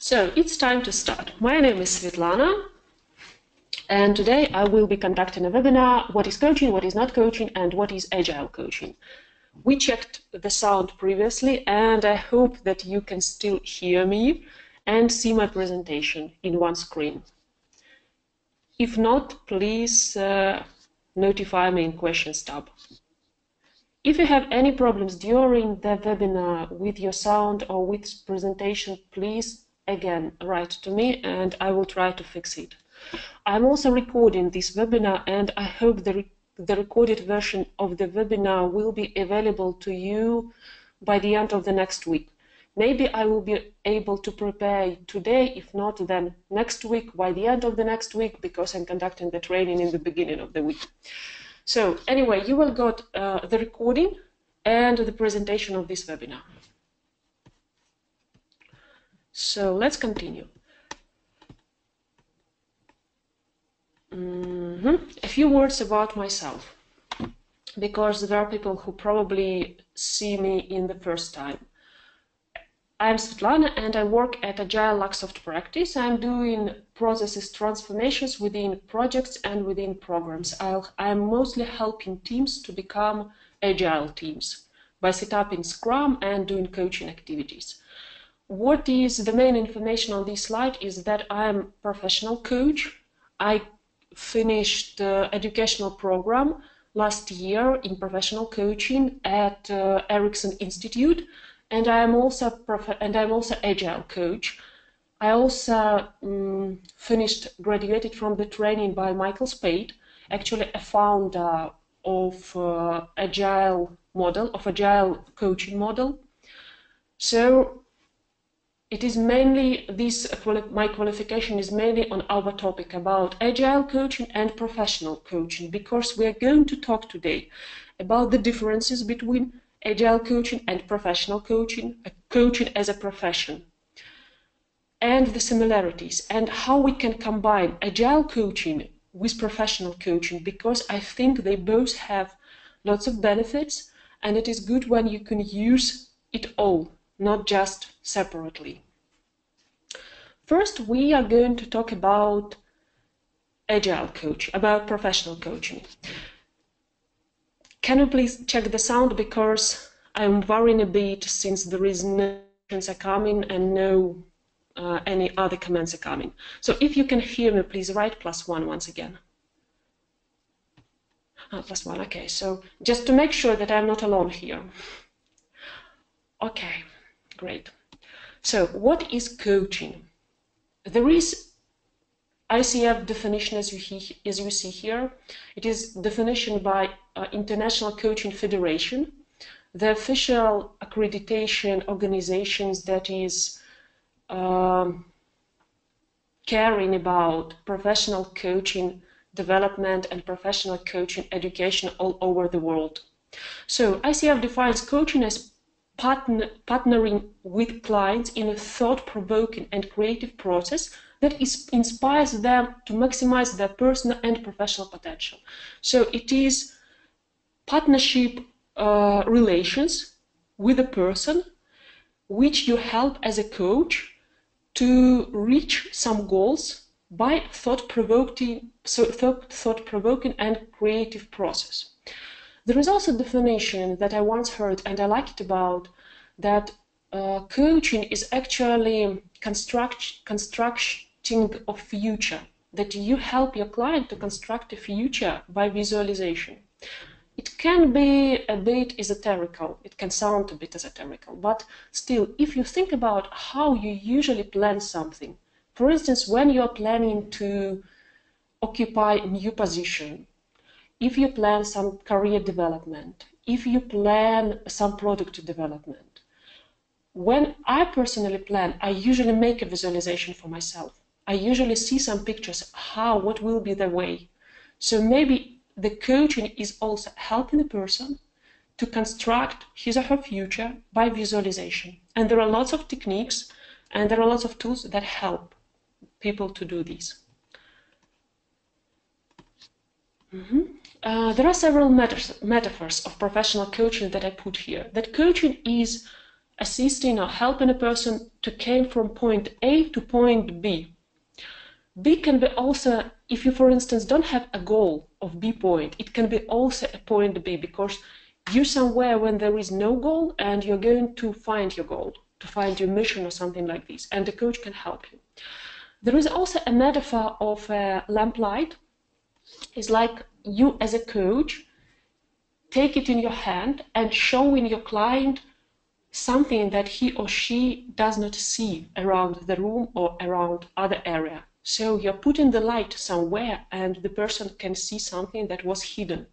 So it's time to start. My name is Svetlana, and today I will be conducting a webinar, what is coaching, what is not coaching, and what is agile coaching. We checked the sound previously, and I hope that you can still hear me and see my presentation in one screen. If not, please notify me in questions tab. If you have any problems during the webinar with your sound or with presentation, please again write to me and I will try to fix it. I'm also recording this webinar, and I hope the recorded version of the webinar will be available to you by the end of the next week. Maybe I will be able to prepare it today, if not then next week, by the end of the next week, because I'm conducting the training in the beginning of the week. So anyway, you will get the recording and the presentation of this webinar. So let's continue. A few words about myself, because there are people who probably see me in the first time. I'm Svetlana and I work at Agile Practice. I'm doing processes transformations within projects and within programs. I'm mostly helping teams to become agile teams by setting up Scrum and doing coaching activities. What is the main information on this slide is that I'm a professional coach. I finished the educational program last year in professional coaching at Ericsson Institute, and I'm also agile coach. I also graduated from the training by Michael Spade, actually a founder of agile coaching model. So it is mainly my qualification is mainly on our topic about agile coaching and professional coaching, because we are going to talk today about the differences between agile coaching and professional coaching, coaching as a profession, and the similarities, and how we can combine agile coaching with professional coaching, because I think they both have lots of benefits, and it is good when you can use it all, not just separately. First, we are going to talk about agile coaching, about professional coaching. Can you please check the sound, because I'm worrying a bit since there is no questions are coming and no any other comments are coming. So if you can hear me, please write +1 once again. +1, okay. So just to make sure that I'm not alone here. Okay, great. So what is coaching? There is ICF definition as you see here. It is definition by International Coaching Federation, the official accreditation organizations that is caring about professional coaching development and professional coaching education all over the world. So ICF defines coaching as partnering with clients in a thought-provoking and creative process that inspires them to maximize their personal and professional potential. So it is partnership relations with a person which you help as a coach to reach some goals by thought-provoking and creative process. There is also a definition that I once heard and I liked about that coaching is actually constructing of future, that you help your client to construct a future by visualization. It can be a bit esoterical, it can sound a bit esoterical, but still, if you think about how you usually plan something, for instance, when you're planning to occupy a new position, if you plan some career development, if you plan some product development, when I personally plan, I usually make a visualization for myself. I usually see some pictures, what will be the way. So maybe the coaching is also helping the person to construct his or her future by visualization. And there are lots of techniques and there are lots of tools that help people to do this. There are several metaphors of professional coaching that I put here. That coaching is assisting or helping a person to come from point A to point B. B can be also, if you, for instance, don't have a goal of B point, it can be also a point B, because you're somewhere when there is no goal and you're going to find your goal, to find your mission or something like this, and the coach can help you. There is also a metaphor of a lamplight. It's like you as a coach take it in your hand and showing your client something that he or she does not see around the room or around other area. So you're putting the light somewhere and the person can see something that was hidden.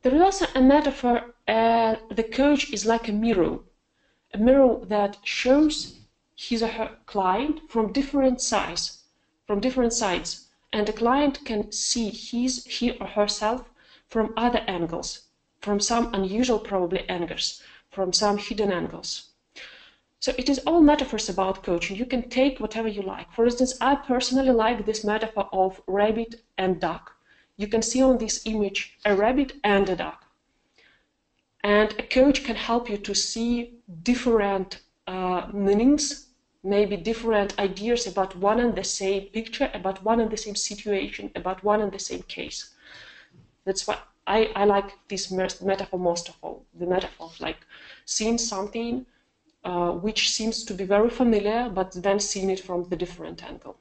There is also a metaphor, the coach is like a mirror that shows his or her client from different sides, and the client can see he or herself from other angles, from some unusual probably angles, from some hidden angles. So it is all metaphors about coaching. You can take whatever you like. For instance, I personally like this metaphor of rabbit and duck. You can see on this image a rabbit and a duck. And a coach can help you to see different meanings, maybe different ideas about one and the same picture, about one and the same situation, about one and the same case. That's why I like this metaphor most of all. The metaphor of like seeing something which seems to be very familiar, but then seeing it from the different angle.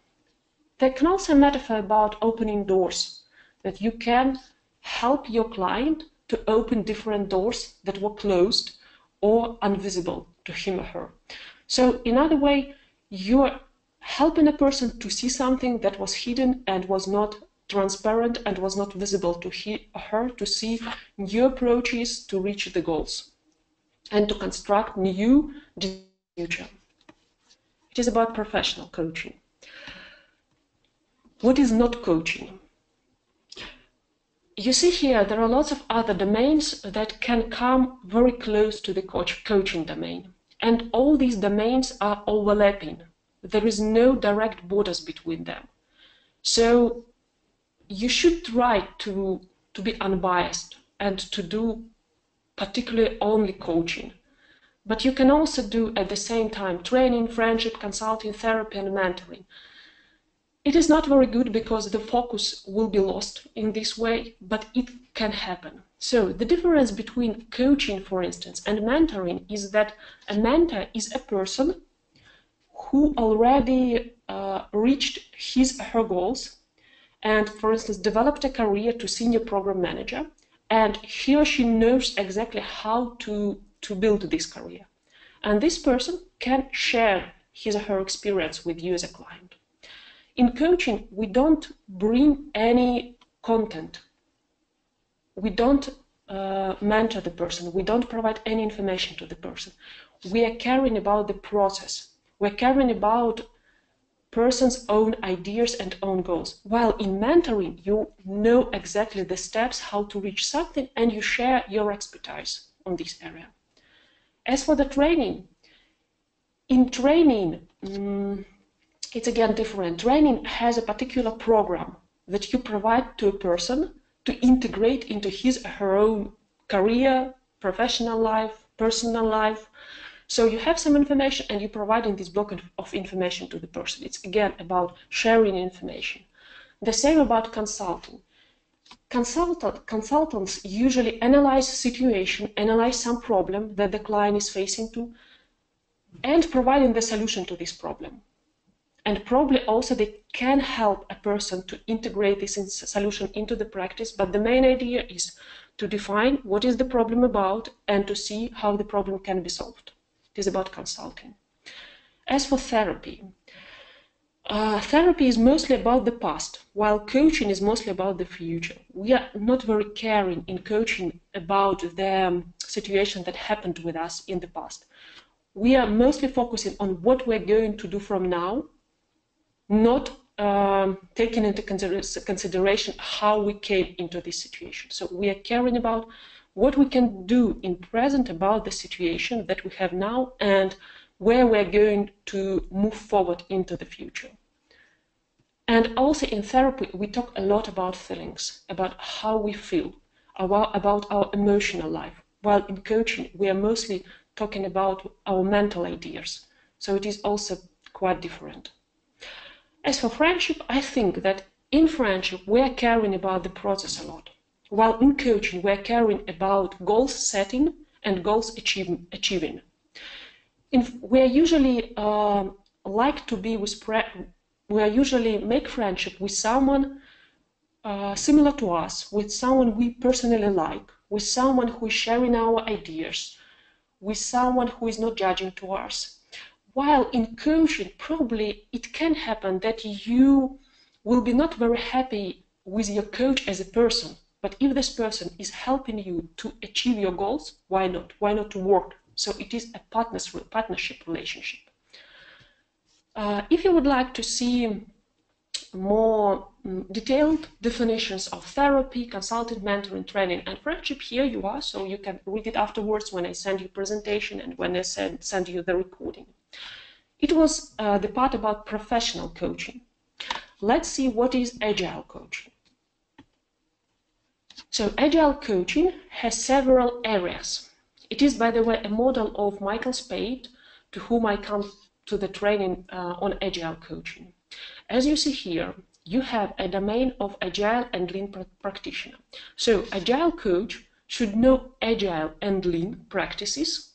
There can also be a metaphor about opening doors, that you can help your client to open different doors that were closed or invisible to him or her. So in other way, you're helping a person to see something that was hidden and was not transparent and was not visible to he or her, to see new approaches to reach the goals and to construct new future. It is about professional coaching. What is not coaching? You see here, there are lots of other domains that can come very close to the coaching domain. And all these domains are overlapping. There is no direct borders between them. So you should try to be unbiased and to do particularly only coaching. But you can also do at the same time training, friendship, consulting, therapy, and mentoring. It is not very good because the focus will be lost in this way, but it can happen. So the difference between coaching, for instance, and mentoring is that a mentor is a person who already reached his or her goals and, for instance, developed a career to senior program manager, and he or she knows exactly how to build this career. And this person can share his or her experience with you as a client. In coaching, we don't bring any content. We don't mentor the person. We don't provide any information to the person. We are caring about the process. We're caring about person's own ideas and own goals. While in mentoring, you know exactly the steps, how to reach something, and you share your expertise on this area. As for the training, in training, it's again different. Training has a particular program that you provide to a person to integrate into his or her own career, professional life, personal life. So you have some information and you provide in this block of information to the person. It's again about sharing information. The same about consulting. Consultants usually analyze a situation, analyze some problem that the client is facing to, and providing the solution to this problem. And probably also they can help a person to integrate this solution into the practice, but the main idea is to define what is the problem about and to see how the problem can be solved. It is about consulting. As for therapy, therapy is mostly about the past, while coaching is mostly about the future. We are not very caring in coaching about the situation that happened with us in the past. We are mostly focusing on what we're going to do from now, not taking into consideration how we came into this situation. So we are caring about what we can do in present about the situation that we have now and where we're going to move forward into the future. And also in therapy, we talk a lot about feelings, about how we feel, about our emotional life. While in coaching, we are mostly talking about our mental ideas. So it is also quite different. As for friendship, I think that in friendship, we're caring about the process a lot, while in coaching, we're caring about goals setting and goals achieving. We're usually like to be with, we usually make friendship with someone similar to us, with someone we personally like, with someone who is sharing our ideas, with someone who is not judging to us. While in coaching, probably it can happen that you will be not very happy with your coach as a person, but if this person is helping you to achieve your goals, why not? Why not to work? So it is a partnership relationship. If you would like to see more detailed definitions of therapy, consulting, mentoring, training, and friendship, here you are, so you can read it afterwards when I send you presentation and when I send you the recording. It was the part about professional coaching. Let's see what is Agile coaching. So Agile coaching has several areas. It is, by the way, a model of Michael Spade, to whom I come to the training on Agile coaching. As you see here, you have a domain of Agile and Lean practitioner. So Agile coach should know Agile and Lean practices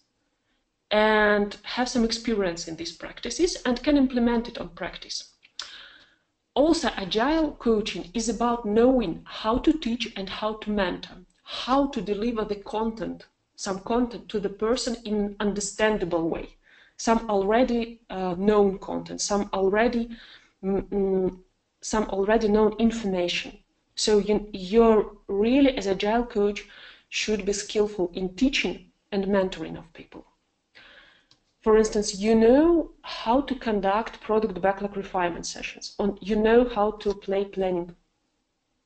and have some experience in these practices and can implement it on practice. Also, Agile coaching is about knowing how to teach and how to mentor, how to deliver the content, some content to the person in an understandable way. Some already known content, some already known information. So you're really, as Agile coach, should be skillful in teaching and mentoring of people. For instance, you know how to conduct product backlog refinement sessions, or you know how to play planning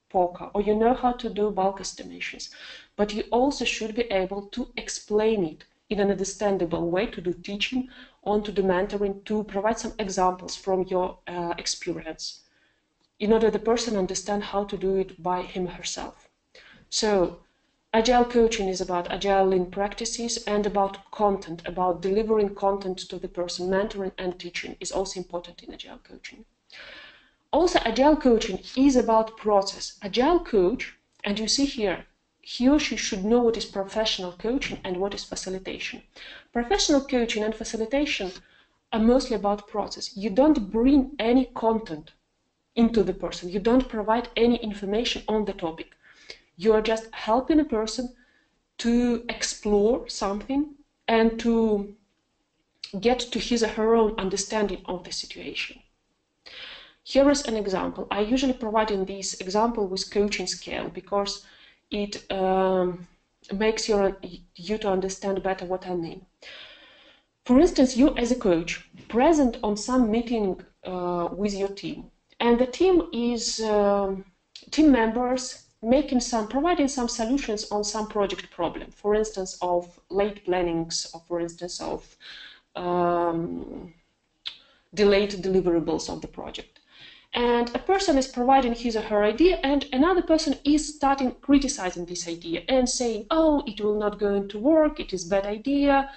poker, or you know how to do bulk estimations, but you also should be able to explain it in an understandable way, to do teaching, on to do mentoring, to provide some examples from your experience, in order the person understand how to do it by him or herself. So Agile coaching is about Agile Lean practices and about content, about delivering content to the person. Mentoring and teaching is also important in Agile coaching. Also, Agile coaching is about process. Agile coach, and you see here, he or she should know what is professional coaching and what is facilitation. Professional coaching and facilitation are mostly about process. You don't bring any content into the person. You don't provide any information on the topic. You are just helping a person to explore something and to get to his or her own understanding of the situation. Here is an example. I usually provide in this example with coaching scale because it makes you to understand better what I mean. For instance, you as a coach present on some meeting with your team, and the team is team members providing some solutions on some project problem, for instance, of late plannings, or for instance, of delayed deliverables of the project. And a person is providing his or her idea, and another person is starting criticizing this idea and saying, oh, it will not going to work, it is a bad idea,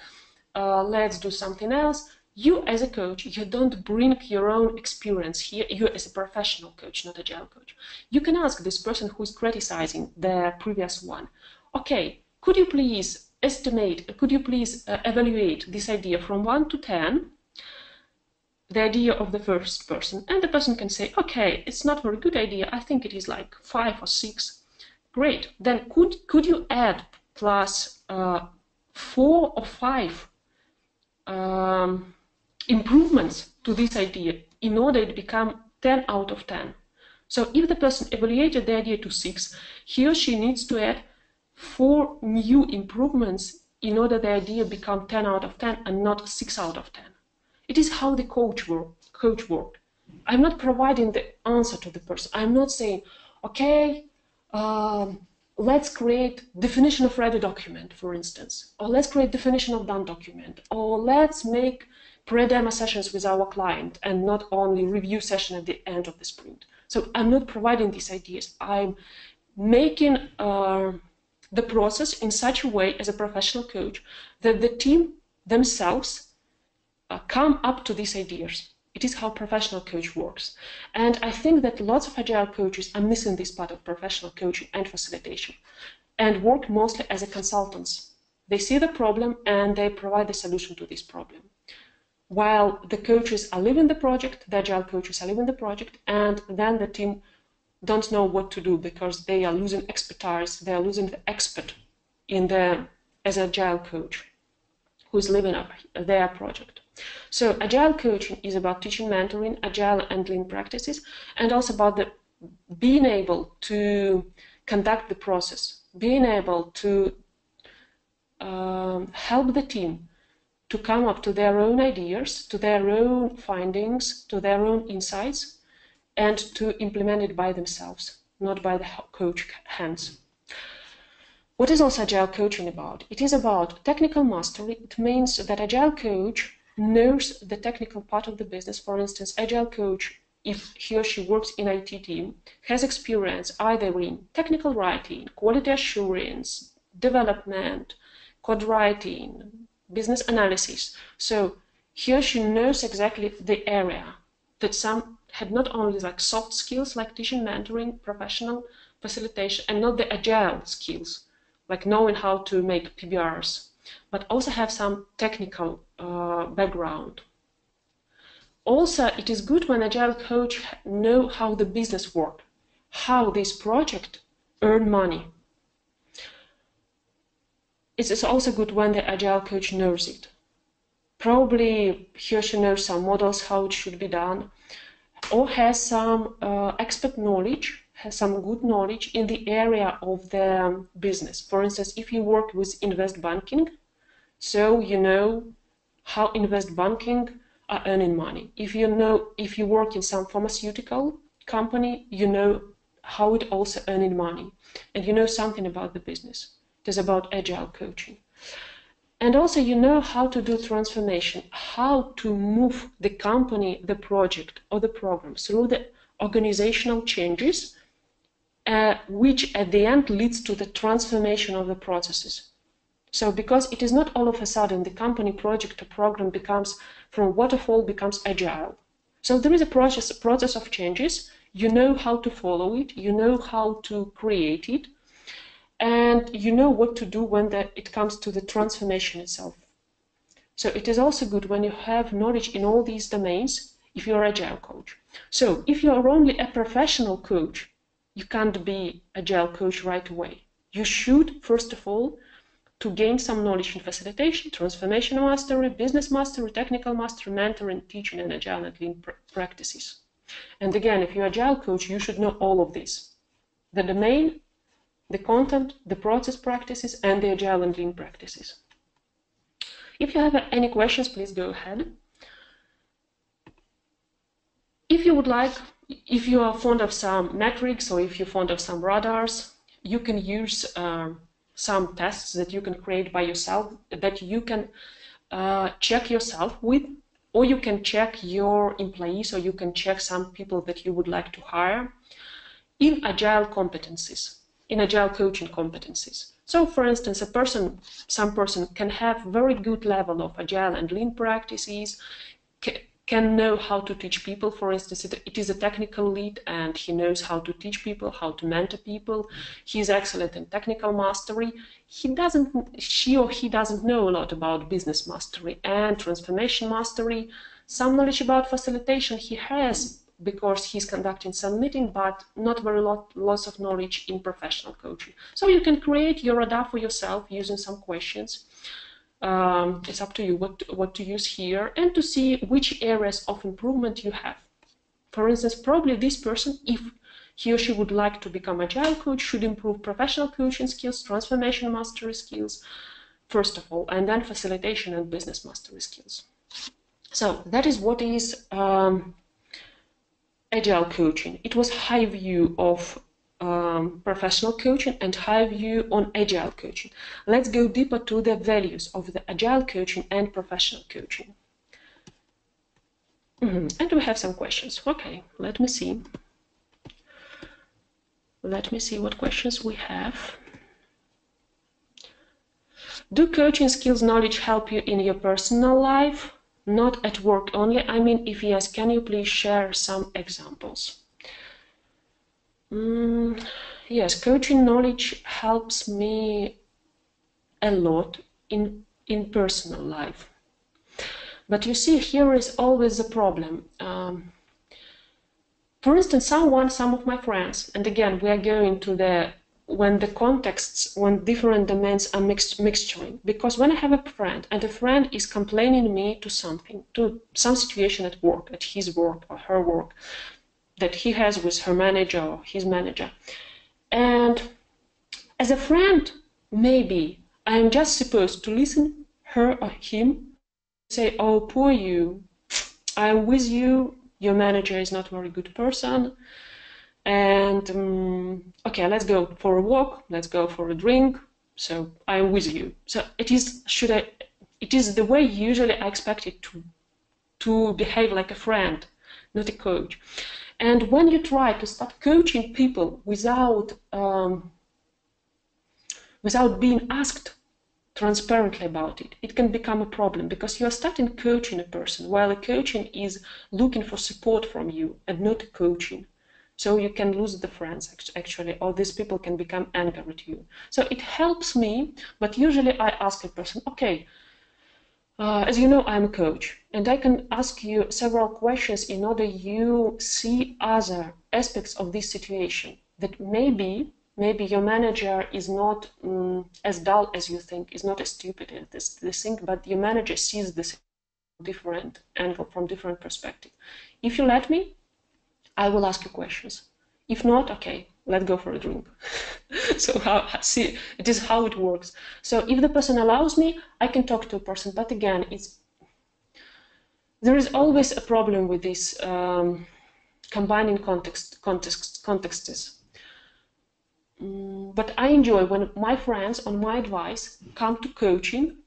let's do something else. You as a coach, you don't bring your own experience here. You as a professional coach, not Agile coach. You can ask this person who is criticizing the previous one, okay, could you please evaluate this idea from 1 to 10, the idea of the first person, and the person can say, okay, it's not a very good idea, I think it is like 5 or 6. Great, then could you add plus 4 or 5 improvements to this idea in order it become 10 out of 10. So if the person evaluated the idea to 6, he or she needs to add 4 new improvements in order the idea become 10 out of 10 and not 6 out of 10. It is how the coach works. I'm not providing the answer to the person. I'm not saying, okay, let's create definition of ready document, for instance, or let's create definition of done document, or let's make pre-demo sessions with our client and not only review session at the end of the sprint. So I'm not providing these ideas. I'm making the process in such a way as a professional coach that the team themselves come up to these ideas. It is how professional coach works. And I think that lots of agile coaches are missing this part of professional coaching and facilitation and work mostly as a consultants. They see the problem and they provide the solution to this problem. While the coaches are living the project, the agile coaches are living the project, and then the team don't know what to do because they are losing expertise, they are losing the expert as an agile coach who's living up their project. So agile coaching is about teaching, mentoring, agile and lean practices, and also about being able to conduct the process, being able to help the team to come up to their own ideas, to their own findings, to their own insights, and to implement it by themselves, not by the coach hands. What is also agile coaching about? It is about technical mastery. It means that agile coach knows the technical part of the business. For instance, agile coach, if he or she works in IT team, has experience either in technical writing, quality assurance, development, code writing, business analysis. So he or she knows exactly the area that some had not only like soft skills like teaching, mentoring, professional facilitation, and not the agile skills, like knowing how to make PBRs, but also have some technical background. Also, it is good when agile coach know how the business work, how this project earn money. It is also good when the agile coach knows it. Probably he or she knows some models, how it should be done, or has some expert knowledge, has some good knowledge in the area of the business. For instance, if you work with invest banking, so you know how invest banking are earning money. If you work in some pharmaceutical company, you know how it also earning money, and you know something about the business. It is about agile coaching. And also you know how to do transformation, how to move the company, the project, or the program through the organizational changes, which at the end leads to the transformation of the processes. So because it is not all of a sudden the company, project, or program becomes, from waterfall becomes agile. So there is a process of changes. You know how to follow it, you know how to create it, and you know what to do when it comes to the transformation itself. So it is also good when you have knowledge in all these domains if you're an agile coach. So if you're only a professional coach, you can't be agile coach right away. You should, first of all, to gain some knowledge in facilitation, transformational mastery, business mastery, technical mastery, mentoring, teaching, and agile and lean practices. And again, if you're an agile coach, you should know all of this: the domain, the content, the process practices, and the agile and lean practices. If you have any questions, please go ahead. If you would like, if you are fond of some metrics or if you're fond of some radars, you can use some tests that you can create by yourself, that you can check yourself with, or you can check your employees, or you can check some people that you would like to hire in agile competencies, in agile coaching competencies. So for instance, some person can have very good level of agile and lean practices, can know how to teach people. For instance, it is a technical lead and he knows how to teach people, how to mentor people. He's excellent in technical mastery. She or he doesn't know a lot about business mastery and transformation mastery. Some knowledge about facilitation he has because he's conducting some meeting, but not lots of knowledge in professional coaching. So you can create your radar for yourself using some questions. It's up to you what to use here, and to see which areas of improvement you have. For instance, probably this person, if he or she would like to become agile coach, should improve professional coaching skills, transformation mastery skills, first of all, and then facilitation and business mastery skills. So that is what is agile coaching. It was high view of professional coaching and high view on agile coaching. Let's go deeper to the values of the agile coaching and professional coaching. And we have some questions. Okay, let me see. Let me see what questions we have. Do coaching skills knowledge help you in your personal life, not at work only? I mean, if yes, can you please share some examples? Yes, coaching knowledge helps me a lot in personal life. But you see, here is always a problem. For instance, some of my friends, and again, we are going to when different domains are mixturing. Because when I have a friend, and a friend is complaining me to some situation at work, at his work or her work, that he has with her manager or his manager. And as a friend, maybe I am just supposed to listen her or him, say, oh, poor you, I'm with you, your manager is not a very good person, and okay, let's go for a walk, let's go for a drink, so I'm with you. So it is the way usually I expect it to behave like a friend, not a coach. And when you try to start coaching people without being asked transparently about it, it can become a problem, because you are starting coaching a person while a coaching is looking for support from you and not coaching. So you can lose the friends actually, or these people can become angry at you. So it helps me, but usually I ask a person, okay, as you know, I'm a coach, and I can ask you several questions in order you see other aspects of this situation, that maybe your manager is not as dull as you think, is not as stupid as this thing, but your manager sees this from different angle, from different perspective. If you let me, I will ask you questions. If not, okay, let's go for a drink. So see, it is how it works. So if the person allows me, I can talk to a person. But again, there is always a problem with this combining contexts. But I enjoy when my friends, on my advice, come to coaching.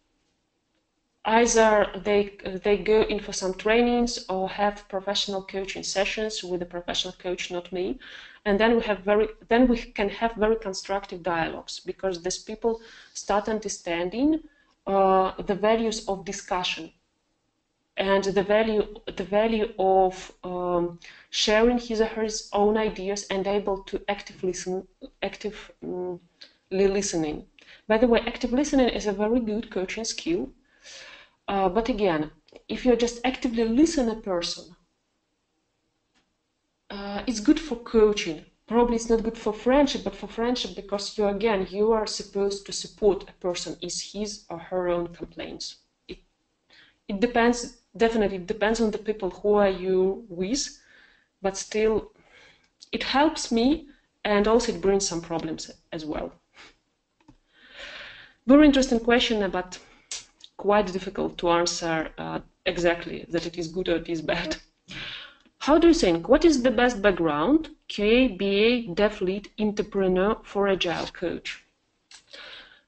Either they go in for some trainings or have professional coaching sessions with a professional coach, not me, and then we can have very constructive dialogues, because these people start understanding the values of discussion and the value of sharing his or her own ideas and able to actively listening. By the way, active listening is a very good coaching skill. But again, if you just actively listen a person, it's good for coaching. Probably it's not good for friendship, but for friendship, because you are supposed to support a person in his or her own complaints. It depends, definitely it depends on the people who are you with, but still it helps me, and also it brings some problems as well. Very interesting question, but quite difficult to answer exactly that it is good or it is bad. How do you think, what is the best background, QA, BA, dev lead, entrepreneur for Agile coach?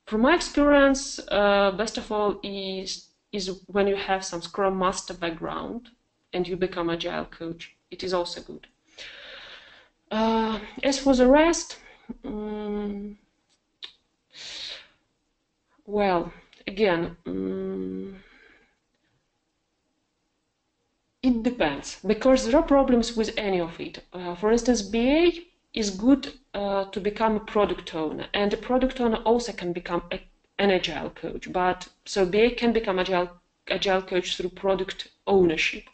From my experience, best of all is when you have some Scrum Master background and you become Agile coach. It is also good. As for the rest, well, again, it depends, because there are problems with any of it. For instance, BA is good to become a product owner, and a product owner also can become an Agile coach. But so BA can become Agile coach through product ownership.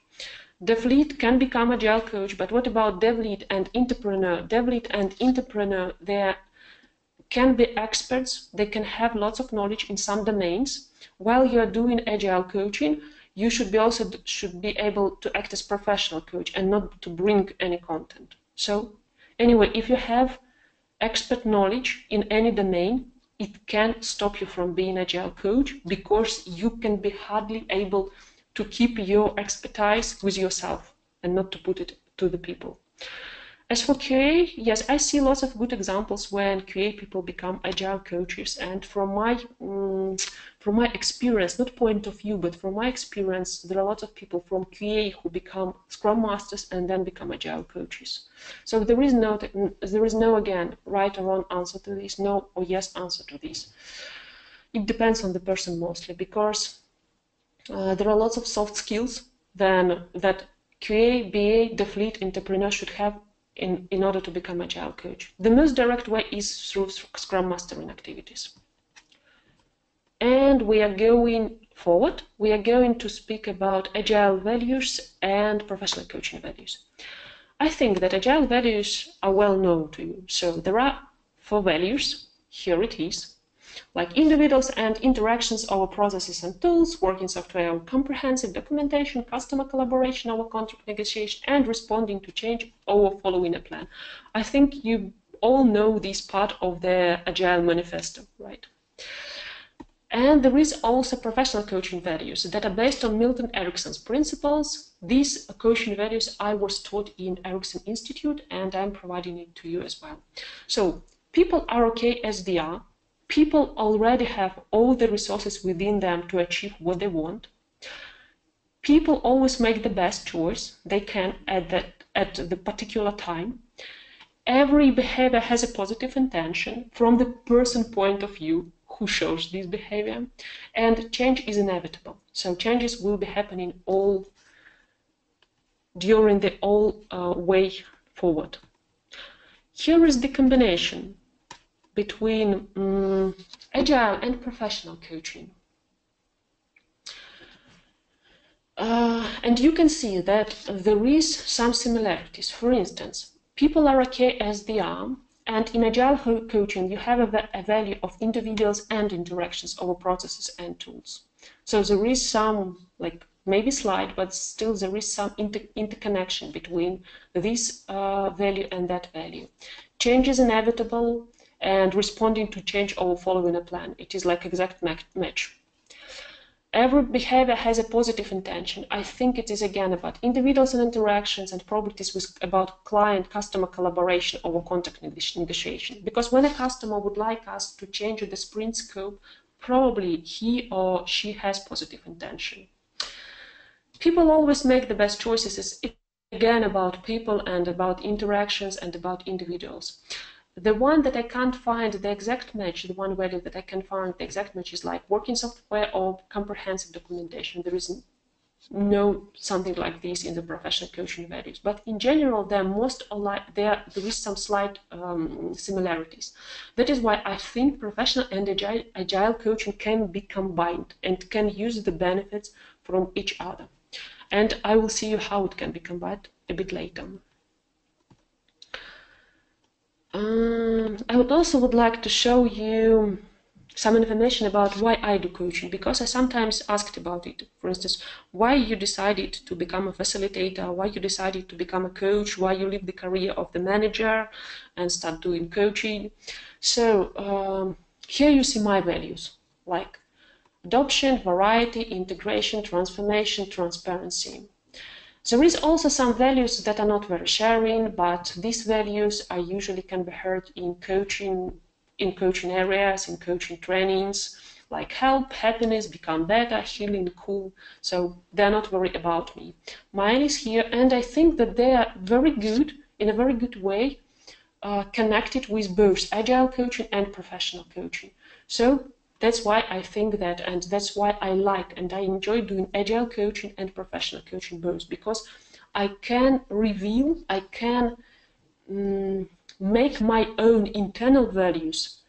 Dev lead can become Agile coach, but what about dev lead and entrepreneur? Dev lead and entrepreneur, they can be experts. They can have lots of knowledge in some domains. While you are doing Agile coaching, you should be able to act as professional coach and not to bring any content. So anyway, if you have expert knowledge in any domain, it can stop you from being Agile coach, because you can be hardly able to keep your expertise with yourself and not to put it to the people. As for QA, yes, I see lots of good examples when QA people become Agile coaches, and from my experience, not point of view, but from my experience, there are lots of people from QA who become Scrum Masters and then become Agile coaches. So there is no again right or wrong answer to this, no or yes answer to this. it depends on the person mostly, because there are lots of soft skills that QA, BA, the fleet entrepreneur should have in order to become Agile coach. The most direct way is through Scrum Mastering activities. And we are going forward. We are going to speak about Agile values and professional coaching values. I think that Agile values are well known to you. So there are 4 values. Here it is. Like individuals and interactions over processes and tools, working software over comprehensive documentation, customer collaboration over contract negotiation, and responding to change over following a plan. I think you all know this part of the Agile manifesto, right? And there is also professional coaching values that are based on Milton Erickson's principles. These coaching values I was taught in Erickson Institute, and I'm providing it to you as well. So people are okay as they are. People already have all the resources within them to achieve what they want. People always make the best choice they can at the particular time. Every behavior has a positive intention from the person point of view who shows this behavior, and change is inevitable. So changes will be happening during the way forward. Here is the combination between Agile and professional coaching. And you can see that there is some similarities. For instance, people are okay as they are, and in Agile coaching you have a value of individuals and interactions over processes and tools. So there is some, like maybe slight, but still there is some interconnection between this value and that value. Change is inevitable, and responding to change over following a plan. It is like exact match. Every behavior has a positive intention. I think it is again about individuals and interactions, and probably it is about client-customer collaboration over contract negotiation. Because when a customer would like us to change the sprint scope, probably he or she has positive intention. People always make the best choices. It's again about people and about interactions and about individuals. The one that I can't find the exact match, the one value that I can find the exact match is like working software or comprehensive documentation. There is no something like this in the professional coaching values, but in general they're most alike. There is some slight similarities. That is why I think professional and agile coaching can be combined and can use the benefits from each other. And I will see you how it can be combined a bit later. I would like to show you some information about why I do coaching, because I sometimes asked about it. For instance, why you decided to become a facilitator, why you decided to become a coach, why you leave the career of the manager and start doing coaching. So here you see my values, like adoption, variety, integration, transformation, transparency. There is also some values that are not very sharing, but these values are usually can be heard in coaching areas, in coaching trainings, like help, happiness, become better, healing, cool. So they're not very about me. Mine is here, and I think that they are very good, in a very good way, connected with both agile coaching and professional coaching. So that's why I think that, and that's why I like and I enjoy doing agile coaching and professional coaching both, because I can reveal, I can make my own internal values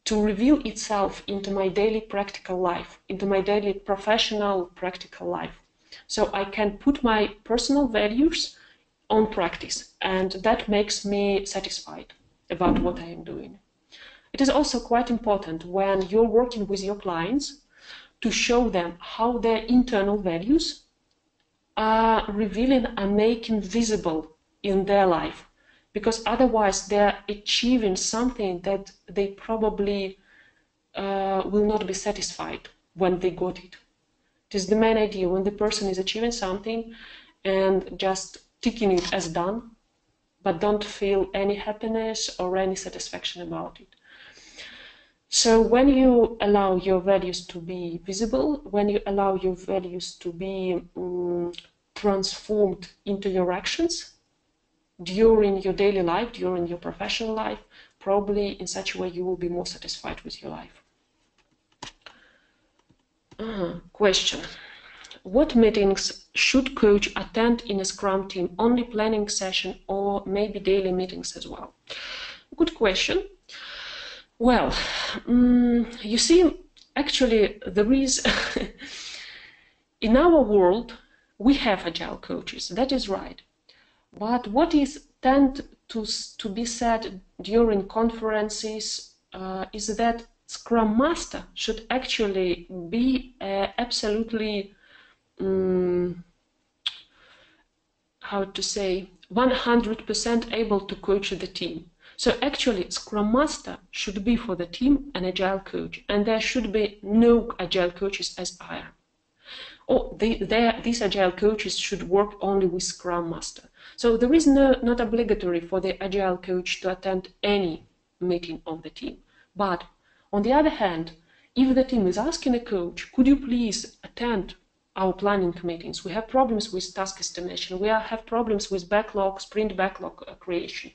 to reveal itself into my daily practical life, into my daily professional practical life. So I can put my personal values on practice, and that makes me satisfied about what I am doing. It is also quite important when you're working with your clients to show them how their internal values are revealing and making visible in their life, because otherwise they're achieving something that they probably will not be satisfied when they got it. It is the main idea when the person is achieving something and just ticking it as done, but don't feel any happiness or any satisfaction about it. So when you allow your values to be visible, when you allow your values to be transformed into your actions during your daily life, during your professional life, probably in such a way you will be more satisfied with your life. Question. What meetings should coach attend in a Scrum team? Only planning session or maybe daily meetings as well? Good question. Well, you see, actually there is, in our world, we have agile coaches, that is right. But what is tend to be said during conferences is that Scrum Master should actually be absolutely, how to say, 100% able to coach the team. So actually, Scrum Master should be for the team an agile coach, and there should be no agile coaches as I am. Or these agile coaches should work only with Scrum Master. So there is not obligatory for the agile coach to attend any meeting of the team. But on the other hand, if the team is asking a coach, could you please attend our planning meetings? We have problems with task estimation. We have problems with backlog, sprint backlog creation,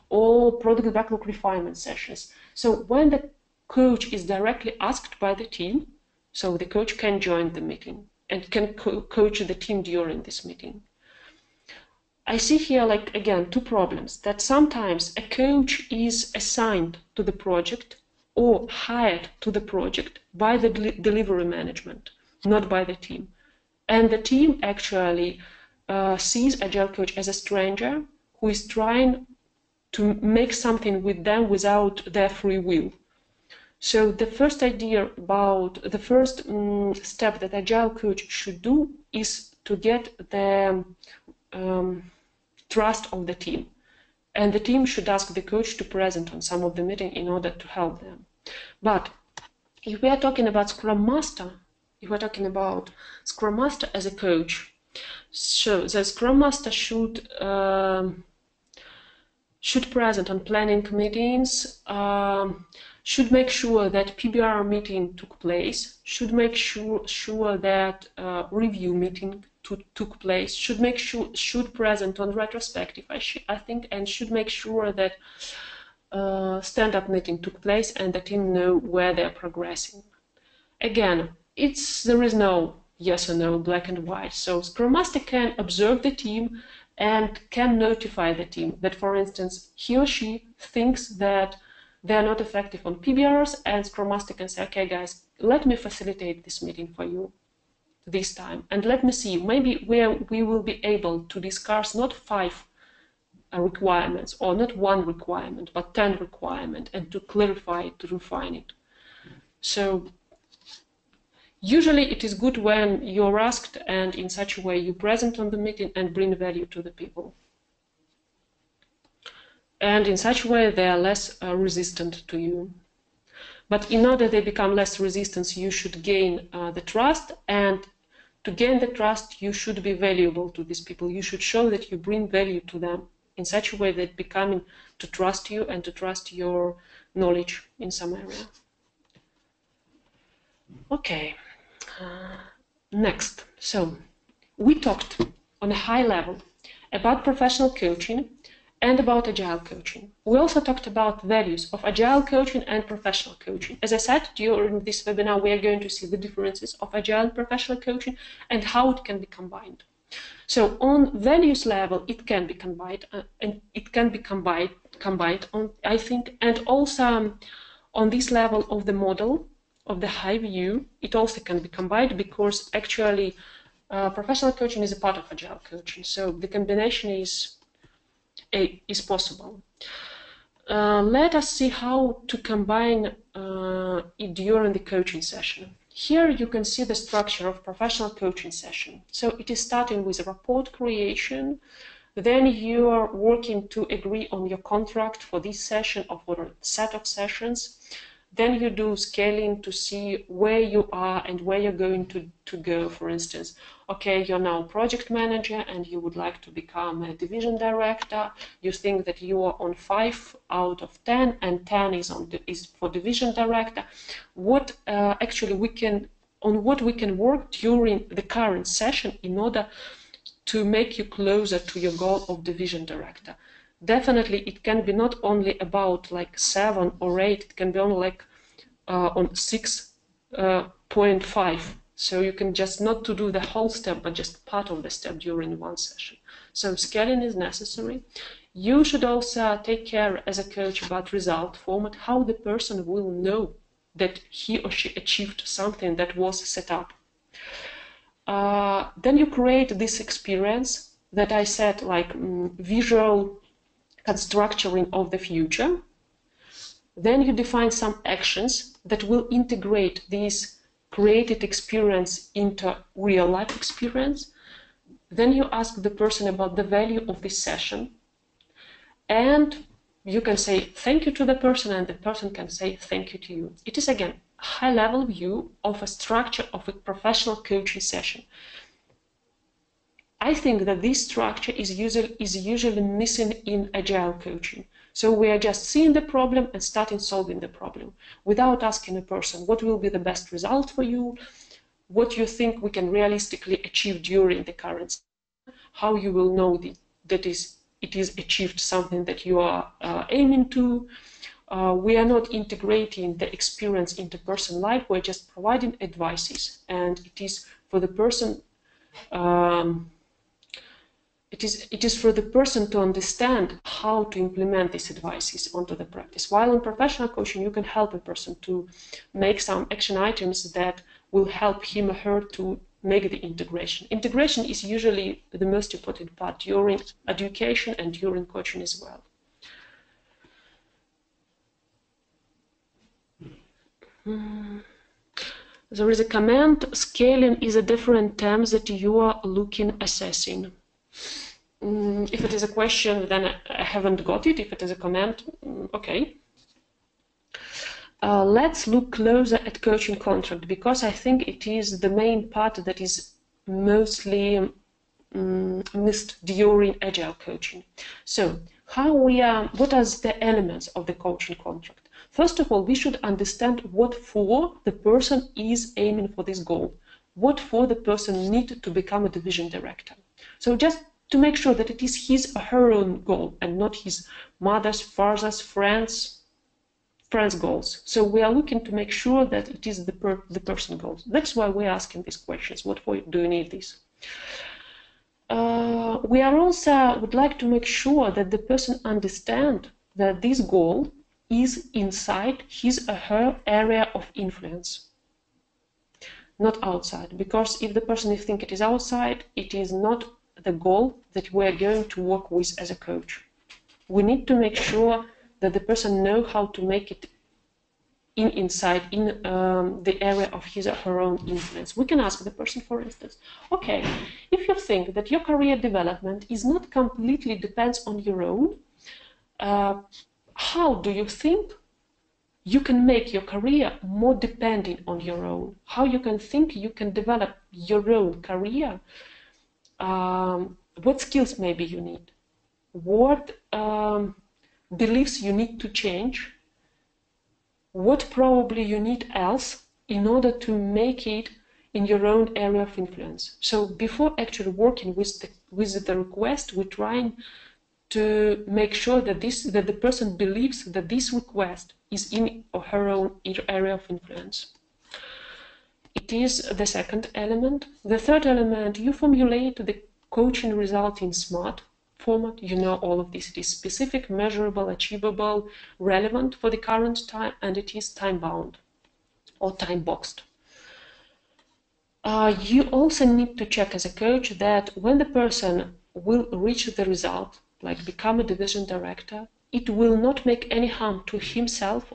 or product backlog refinement sessions. So when the coach is directly asked by the team, so the coach can join the meeting and can coach the team during this meeting. I see here, like, again, two problems. That sometimes a coach is assigned to the project or hired to the project by the delivery management, not by the team. And the team actually sees Agile coach as a stranger who is trying to make something with them without their free will. So the first idea about the first step that Agile coach should do is to get the trust of the team. And the team should ask the coach to present on some of the meeting in order to help them. But if we are talking about Scrum Master, if we're talking about Scrum Master as a coach, so the Scrum Master should present on planning meetings, should make sure that PBR meeting took place, should make sure that review meeting took place, should present on retrospective, I think, and should make sure that stand-up meeting took place and the team know where they're progressing. Again, there is no yes or no, black and white. So Scrum Master can observe the team and can notify the team that, for instance, he or she thinks that they are not effective on PBRs, and Scrum Master can say, okay, guys, let me facilitate this meeting for you this time, and let me see, maybe where we will be able to discuss not 5 requirements, or not 1 requirement, but 10 requirements, and to clarify it, to refine it. So usually it is good when you're asked, and in such a way you present on the meeting and bring value to the people. And in such a way they are less resistant to you. But in order they become less resistant, you should gain the trust, and to gain the trust you should be valuable to these people. You should show that you bring value to them in such a way that becoming to trust you and to trust your knowledge in some area. Okay, next. So we talked on a high level about professional coaching and about agile coaching. We also talked about values of agile coaching and professional coaching. As I said, during this webinar, we are going to see the differences of agile and professional coaching and how it can be combined. So on values level, it can be combined, on, I think, and also on this level of the model, of the high view, it also can be combined, because actually professional coaching is a part of agile coaching. So the combination is possible. Let us see how to combine it during the coaching session. Here you can see the structure of professional coaching session. So it is starting with a report creation, then you are working to agree on your contract for this session or for a set of sessions. Then you do scaling to see where you are and where you're going to go. For instance, okay, you're now project manager and you would like to become a division director. You think that you are on 5 out of 10 and 10 is for division director. What actually we can work during the current session in order to make you closer to your goal of division director. Definitely it can be not only about like 7 or 8, it can be only like on 6.5. So you can just not to do the whole step, but just part of the step during one session. So scaling is necessary. You should also take care as a coach about result format, how the person will know that he or she achieved something that was set up. Then you create this experience that I said, like visual constructing of the future. Then you define some actions that will integrate this created experience into real life experience. Then you ask the person about the value of this session. And you can say thank you to the person, and the person can say thank you to you. It is, again, a high-level view of a structure of a professional coaching session. I think that this structure is usually missing in Agile coaching. So we are just seeing the problem and starting solving the problem without asking a person what will be the best result for you, what you think we can realistically achieve during the current session, how you will know that it is achieved something that you are aiming to. We are not integrating the experience into person life. We're just providing advices, and it is for the person. It is for the person to understand how to implement these advices onto the practice. While in professional coaching, you can help a person to make some action items that will help him or her to make the integration. Integration is usually the most important part during education and during coaching as well. There is a comment, scaling is a different term that you are assessing. If it is a question, then I haven't got it. If it is a comment, okay. Let's look closer at coaching contract, because I think it is the main part that is mostly missed during Agile coaching. So what are the elements of the coaching contract? First of all, we should understand what for the person is aiming for this goal, what for the person needed to become a division director. So just to make sure that it is his or her own goal and not his mother's, father's, friends' goals. So we are looking to make sure that it is the person goals. That's why we're asking these questions. What for do you need this? We are also would like to make sure that the person understands that this goal is inside his or her area of influence, not outside. Because if the person thinks it is outside, it is not the goal that we are going to work with as a coach. We need to make sure that the person knows how to make it inside the area of his or her own influence. We can ask the person, for instance, okay, if you think that your career development is not completely depends on your own, how do you think you can make your career more dependent on your own? How you can think you can develop your own career? What skills maybe you need? What beliefs you need to change? What probably you need else in order to make it in your own area of influence? So before actually working with the request, we're trying to make sure that the person believes that this request is in or her own area of influence. It is the second element. The third element, you formulate the coaching result in SMART format. You know all of this. It is specific, measurable, achievable, relevant for the current time, and it is time-bound or time-boxed. You also need to check as a coach that when the person will reach the result, like become a division director, it will not make any harm to himself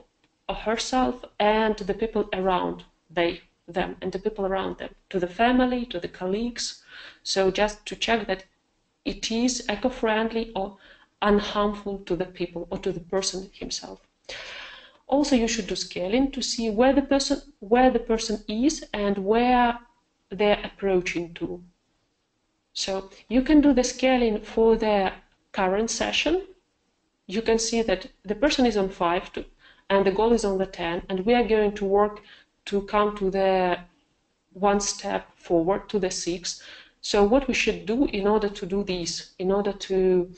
or herself and the people around them and the people around them, to the family, to the colleagues. So just to check that it is eco-friendly or unharmful to the people or to the person himself. Also, you should do scaling to see where the person is and where they're approaching to. So you can do the scaling for the current session. You can see that the person is on 5 and the goal is on the 10, and we are going to work to come to the one step forward to the 6. So what we should do in order to do this, in order to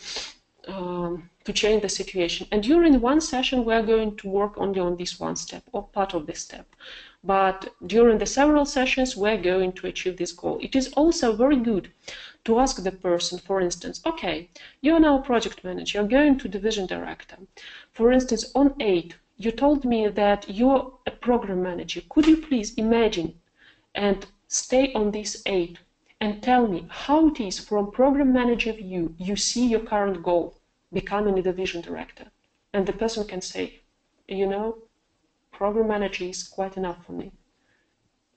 change the situation. And during one session, we are going to work only on this one step or part of this step. but during the several sessions, we're going to achieve this goal. It is also very good to ask the person, for instance, okay, you're now a project manager, you're going to division director. For instance, on 8, you told me that you're a program manager. Could you please imagine and stay on this 8 and tell me how it is from program manager view you see your current goal, becoming a division director? And the person can say, you know, program manager is quite enough for me.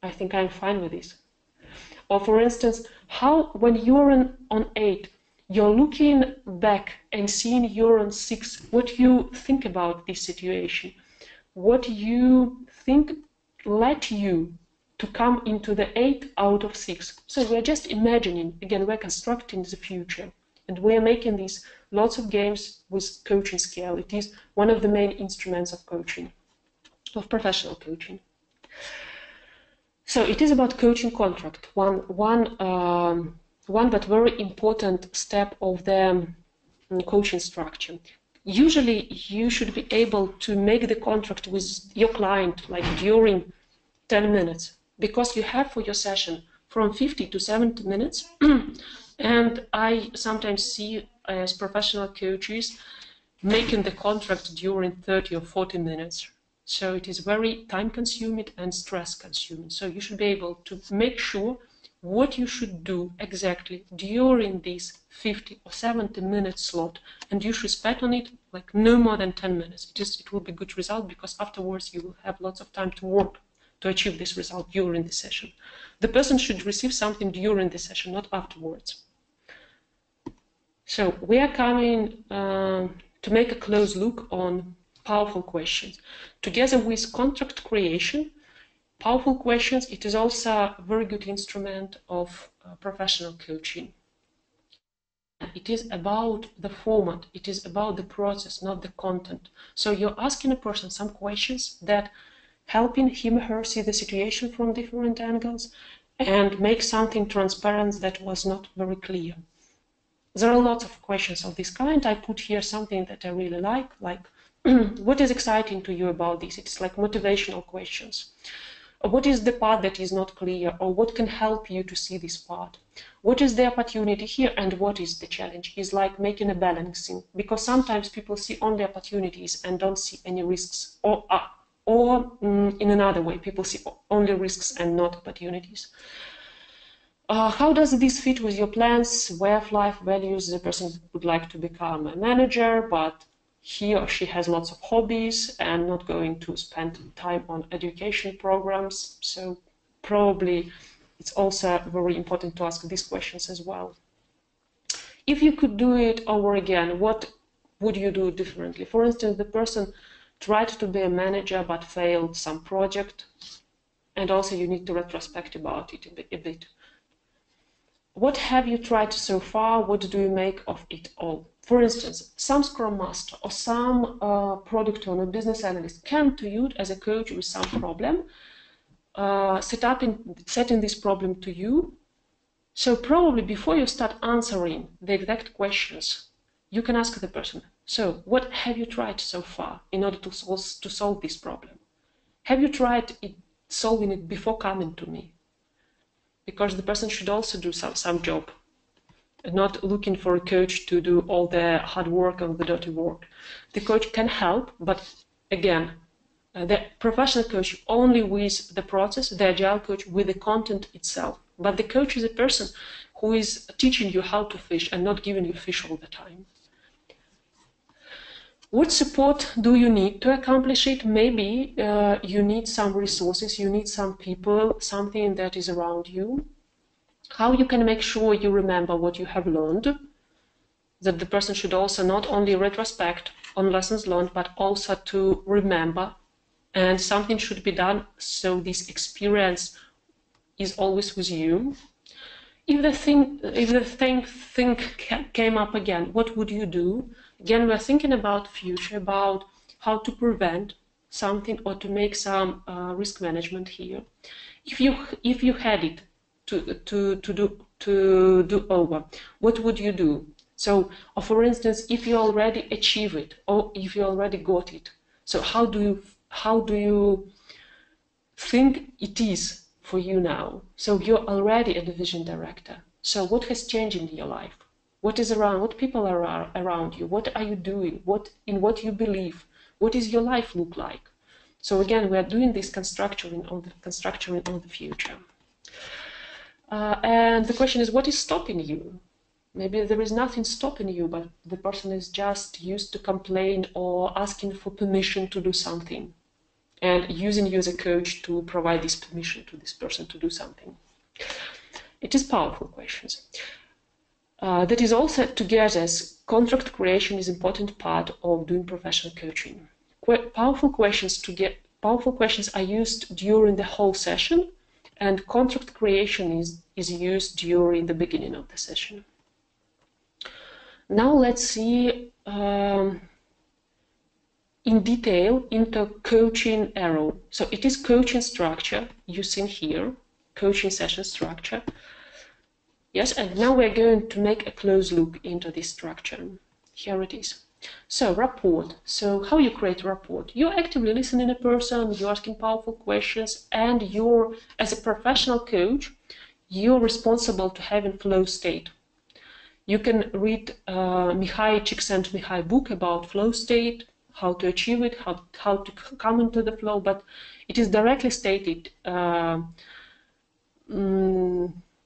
I think I'm fine with this. Or for instance, how when you're on 8, you're looking back and seeing you're on 6, what you think about this situation, what you think led you to come into the 8 out of 6. So we're just imagining, again, we're constructing the future, and we're making these lots of games with coaching scale. It is one of the main instruments of coaching, of professional coaching. So it is about coaching contract, one but very important step of the coaching structure. Usually you should be able to make the contract with your client like during 10 minutes, because you have for your session from 50 to 70 minutes. And I sometimes see as professional coaches making the contract during 30 or 40 minutes. So it is very time consuming and stress consuming. So you should be able to make sure what you should do exactly during this 50 or 70 minute slot, and you should spend on it like no more than 10 minutes. It will be a good result, because afterwards you will have lots of time to work to achieve this result during the session. The person should receive something during the session, not afterwards. So we are coming to make a close look on powerful questions. Together with contract creation, powerful questions, it is also a very good instrument of professional coaching. It is about the format, it is about the process, not the content. So you're asking a person some questions that helping him or her see the situation from different angles and make something transparent that was not very clear. There are lots of questions of this kind. I put here something that I really like what is exciting to you about this? It's like motivational questions. What is the part that is not clear, or what can help you to see this part? What is the opportunity here, and what is the challenge? Is like making a balancing, because sometimes people see only opportunities and don't see any risks, or in another way, people see only risks and not opportunities. How does this fit with your plans, way of life, values? The person would like to become a manager, but he or she has lots of hobbies and not going to spend time on education programs. So probably it's also very important to ask these questions as well. If you could do it over again, what would you do differently? For instance, the person tried to be a manager but failed some project, and also you need to retrospect about it a bit. What have you tried so far? What do you make of it all? For instance, some Scrum Master or some product owner, business analyst came to you as a coach with some problem, setting this problem to you. So probably before you start answering the exact questions, you can ask the person, so what have you tried so far in order to solve this problem? Have you tried solving it before coming to me? Because the person should also do some job, not looking for a coach to do all the hard work and the dirty work. The coach can help, but again, the professional coach only with the process, the agile coach with the content itself. But the coach is a person who is teaching you how to fish and not giving you fish all the time. What support do you need to accomplish it? Maybe you need some resources, you need some people, something that is around you. How you can make sure you remember what you have learned, that the person should also not only retrospect on lessons learned, but also to remember, and something should be done so this experience is always with you. If the thing came up again, what would you do? Again, we're thinking about future, about how to prevent something or to make some risk management here. If you had it to do over, what would you do? So, or for instance, if you already achieve it or if you already got it, so how do you think it is for you now. So you're already a division director. So what has changed in your life? What is around? What people are around you? What are you doing? In what you believe? What does your life look like? So again, we are doing this constructuring on the future. And the question is, what is stopping you? Maybe there is nothing stopping you, but the person is just used to complain or asking for permission to do something, and using you as a coach to provide this permission to this person to do something. It is powerful questions. That is all said together as contract creation is an important part of doing professional coaching. Powerful questions are used during the whole session, and contract creation is used during the beginning of the session. Now let's see in detail into coaching arrow. So it is coaching structure you see here, coaching session structure. Yes, and now we're going to make a close look into this structure. Here it is. So rapport. So how you create rapport? You're actively listening to a person, you're asking powerful questions, and you're, as a professional coach, you're responsible to having flow state. You can read Mihai Csikszentmihalyi book about flow state, how to achieve it, how to come into the flow, but it is directly stated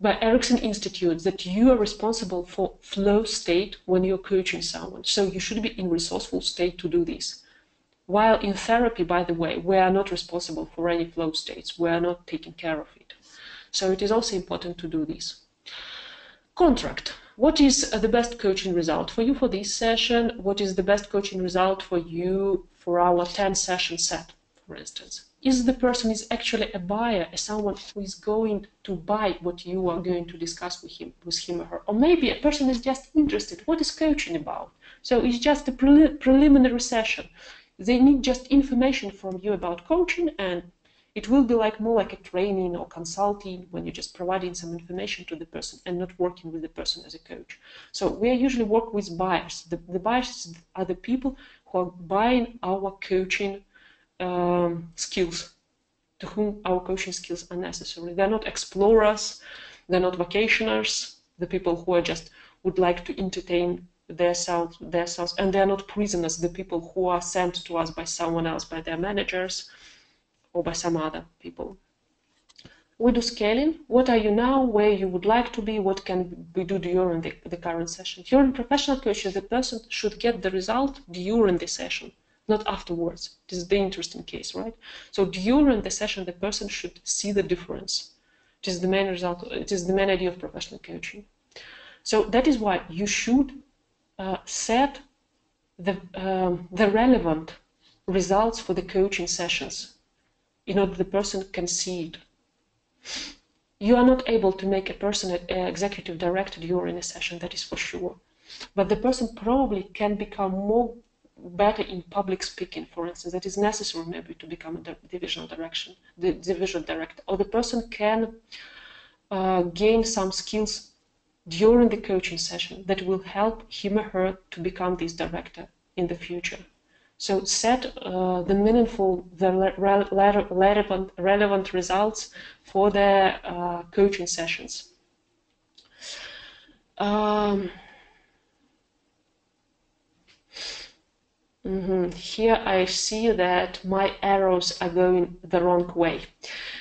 by Erickson Institute that you are responsible for flow state when you're coaching someone. So you should be in resourceful state to do this. While in therapy, by the way, we are not responsible for any flow states. We are not taking care of it. So it is also important to do this. Contract. What is the best coaching result for you for this session? What is the best coaching result for you for our 10-session set, for instance? Is the person actually a buyer, someone who is going to buy what you are going to discuss with him or her? Or maybe a person is just interested. What is coaching about? So it's just a preliminary session. They need just information from you about coaching, and it will be more like a training or consulting when you're just providing some information to the person and not working with the person as a coach. So we usually work with buyers. The buyers are the people who are buying our coaching skills, to whom our coaching skills are necessary. They're not explorers, they're not vacationers, the people who are just would like to entertain themselves, and they're not prisoners, the people who are sent to us by someone else, by their managers or by some other people. We do scaling. What are you now? Where you would like to be? What can we do during the current session? During professional coaching, the person should get the result during the session, not afterwards. This is the interesting case, right? So during the session, the person should see the difference. It is the main result. It is the main idea of professional coaching. So that is why you should set the relevant results for the coaching sessions in order the person can see it. You are not able to make a person an executive director during a session, that is for sure. But the person probably can become better in public speaking, for instance. That is necessary maybe to become a division director. Or the person can gain some skills during the coaching session that will help him or her to become this director in the future. So set the meaningful, relevant results for the coaching sessions. Here I see that my arrows are going the wrong way.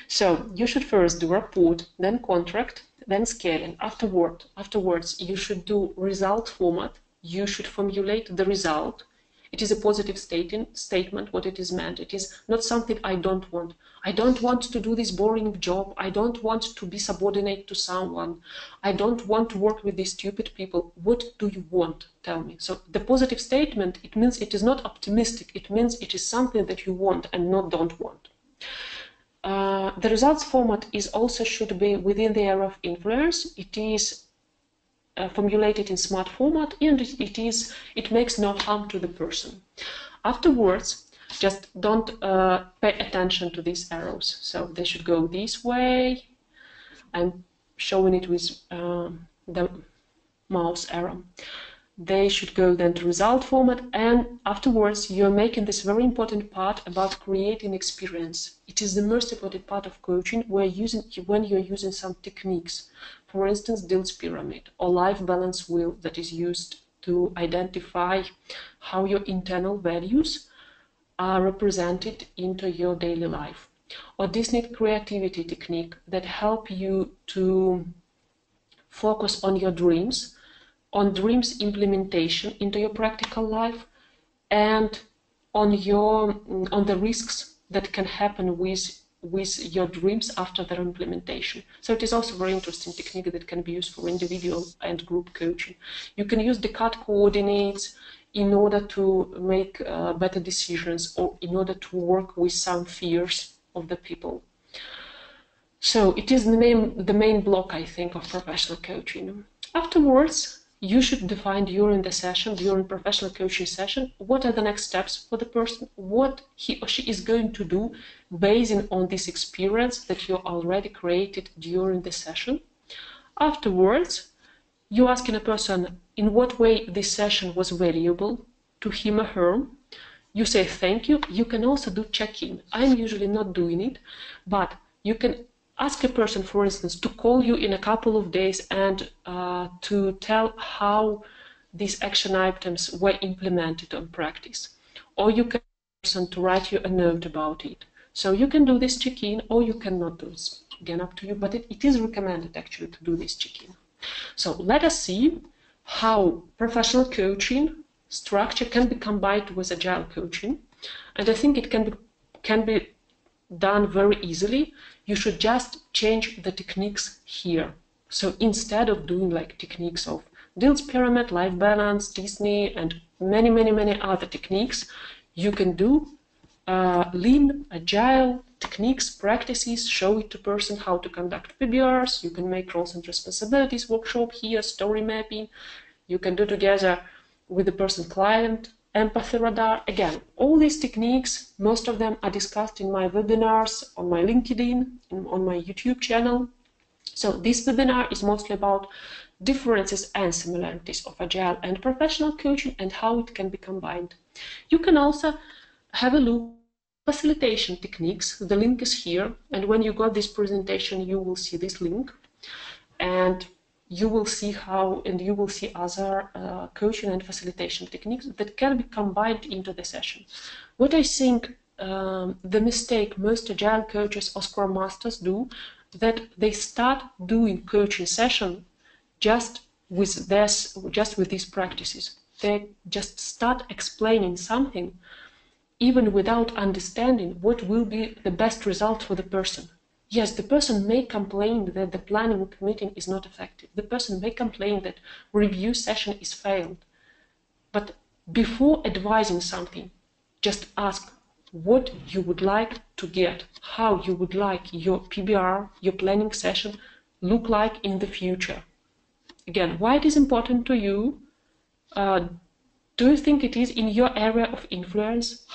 So you should first do report, then contract, then scaling. Afterwards, you should do result format. You should formulate the result. It is a positive statement, what it is meant. It is not something I don't want. I don't want to do this boring job. I don't want to be subordinate to someone. I don't want to work with these stupid people. What do you want? Tell me. So the positive statement, it means it is not optimistic. It means it is something that you want and not don't want. The results format is also should be within the area of influence. It is formulated in smart format, and it makes no harm to the person. Afterwards, just don't pay attention to these arrows. So they should go this way. I'm showing it with the mouse arrow. They should go then to result format, and afterwards you're making this very important part about creating experience. It is the most important part of coaching when you're using some techniques. For instance, Dill's pyramid or life balance wheel that is used to identify how your internal values are represented into your daily life. Or Disney creativity technique that help you to focus on your dreams, on dreams implementation into your practical life, and on the risks that can happen with your dreams after their implementation. So it is also a very interesting technique that can be used for individual and group coaching. You can use the cut coordinates in order to make better decisions, or in order to work with some fears of the people. So it is the main block, I think, of professional coaching. Afterwards, you should define during professional coaching session, what are the next steps for the person, what he or she is going to do based on this experience that you already created during the session. Afterwards, you asking a person in what way this session was valuable to him or her. You say thank you. You can also do check-in. I'm usually not doing it, but you can ask a person, for instance, to call you in a couple of days and to tell how these action items were implemented on practice. Or you can ask a person to write you a note about it. So you can do this check-in, or you cannot do this. Again, up to you, but it is recommended actually to do this check-in. So let us see how professional coaching structure can be combined with agile coaching. And I think it can be done very easily. You should just change the techniques here. So instead of doing like techniques of Dill's pyramid, life balance, Disney, and many other techniques, you can do lean, agile techniques, practices, show it to person how to conduct PBRs. You can make roles and responsibilities workshop here, story mapping. You can do together with the person client, empathy radar. Again, all these techniques, most of them are discussed in my webinars, on my LinkedIn, on my YouTube channel. So this webinar is mostly about differences and similarities of agile and professional coaching and how it can be combined. You can also have a look at facilitation techniques. The link is here, and when you got this presentation, you will see this link, and you will see other coaching and facilitation techniques that can be combined into the session. What I think the mistake most agile coaches or scrum masters do, that they start doing coaching session just with these practices. They just start explaining something even without understanding what will be the best result for the person. Yes, the person may complain that the planning meeting is not effective. The person may complain that review session is failed. But before advising something, just ask what you would like to get, how you would like your PBR, your planning session look like in the future. Again, why it is important to you? Do you think it is in your area of influence?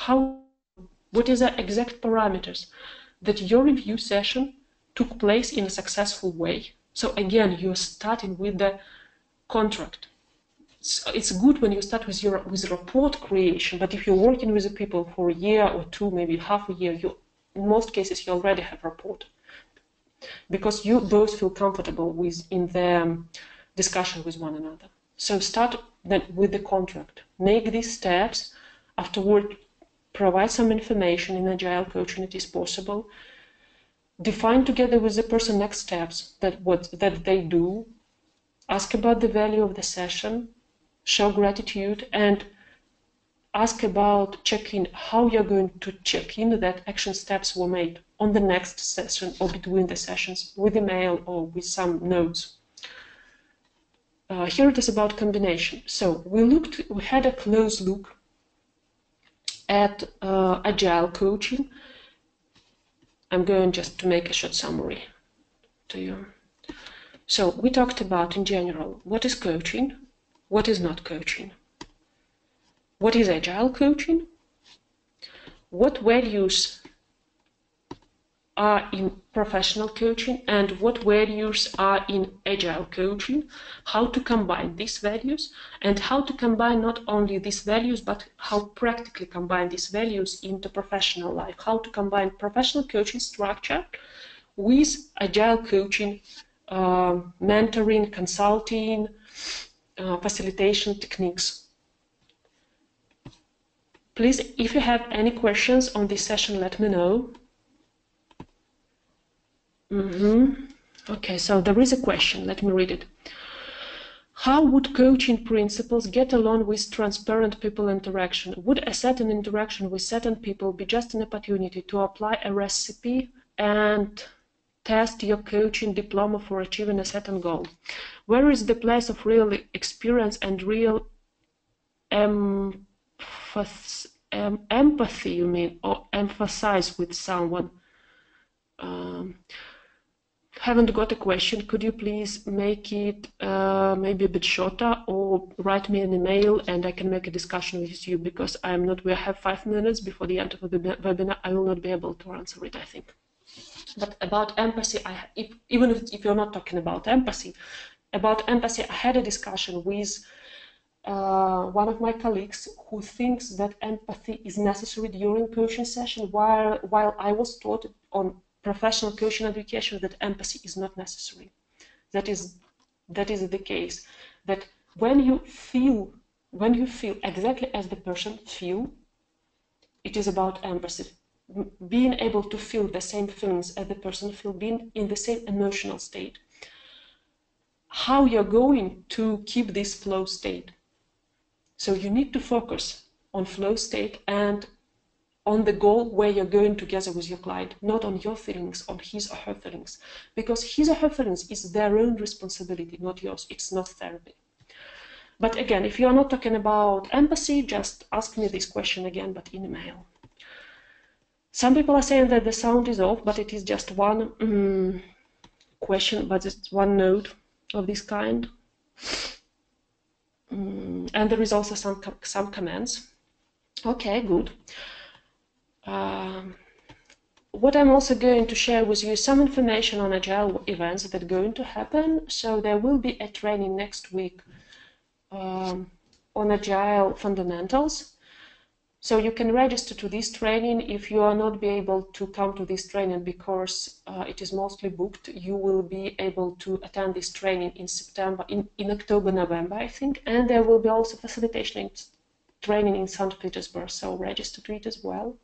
What is the exact parameters that your review session took place in a successful way? So again, you're starting with the contract. So it's good when you start with report creation, but if you're working with the people for a year or two, maybe half a year, in most cases you already have report, because you both feel comfortable in the discussion with one another. So start then with the contract. Make these steps. Afterward, provide some information in agile coaching. It is possible. Define together with the person next steps that they do. Ask about the value of the session. Show gratitude, and ask about checking how you're going to check in that action steps were made on the next session or between the sessions with email or with some notes. Here it is about combination. So we had a close look at agile coaching. I'm going just to make a short summary to you. So we talked about in general what is coaching, what is not coaching, what is agile coaching, what values are in professional coaching and what values are in agile coaching, how to combine these values, and how to combine not only these values, but how practically combine these values into professional life, how to combine professional coaching structure with agile coaching, mentoring, consulting, facilitation techniques. Please, if you have any questions on this session, let me know. Okay, so there is a question. Let me read it. How would coaching principles get along with transparent people interaction? Would a certain interaction with certain people be just an opportunity to apply a recipe and test your coaching diploma for achieving a certain goal? Where is the place of real experience and real empathy, you mean, or emphasize with someone? Haven't got a question. Could you please make it maybe a bit shorter, or write me an email and I can make a discussion with you, because I'm not, we have 5 minutes before the end of the webinar. I will not be able to answer it, I think. But about empathy, even if you're not talking about empathy, I had a discussion with one of my colleagues who thinks that empathy is necessary during coaching session, while I was taught on professional coaching education that empathy is not necessary. That is the case. That when you feel exactly as the person feels, it is about empathy. Being able to feel the same feelings as the person feels, being in the same emotional state. How you're going to keep this flow state? So you need to focus on flow state and on the goal where you're going together with your client, not on your feelings, on his or her feelings. Because his or her feelings is their own responsibility, not yours. It's not therapy. But again, if you're not talking about empathy, just ask me this question again, but in email. Some people are saying that the sound is off, but it is just one question, but it's one note of this kind. And there is also some comments. Okay, good. What I'm also going to share with you is some information on Agile events that are going to happen. So there will be a training next week on Agile fundamentals. So you can register to this training. If you are not be able to come to this training because it is mostly booked, you will be able to attend this training in September, in October, November, I think. And there will be also facilitation training in St. Petersburg, so register to it as well.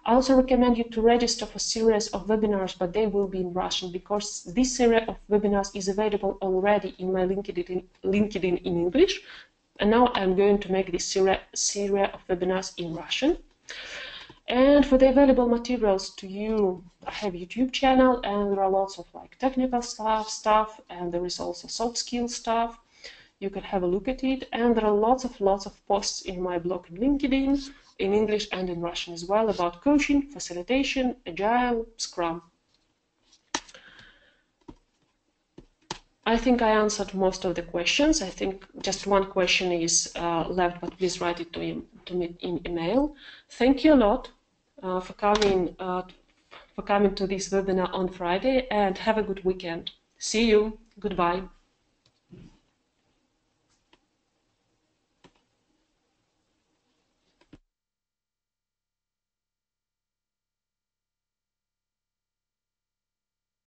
I also recommend you to register for a series of webinars, but they will be in Russian, because this series of webinars is available already in my LinkedIn in English. And now I'm going to make this series of webinars in Russian. And for the available materials to you, I have a YouTube channel, and there are lots of like technical stuff, and there is also soft skills stuff. You can have a look at it, and there are lots of posts in my blog in LinkedIn, in English and in Russian as well, about coaching, facilitation, Agile, Scrum. I think I answered most of the questions. I think just one question is left, but please write it to me in email. Thank you a lot for coming to this webinar on Friday, and have a good weekend. See you. Goodbye.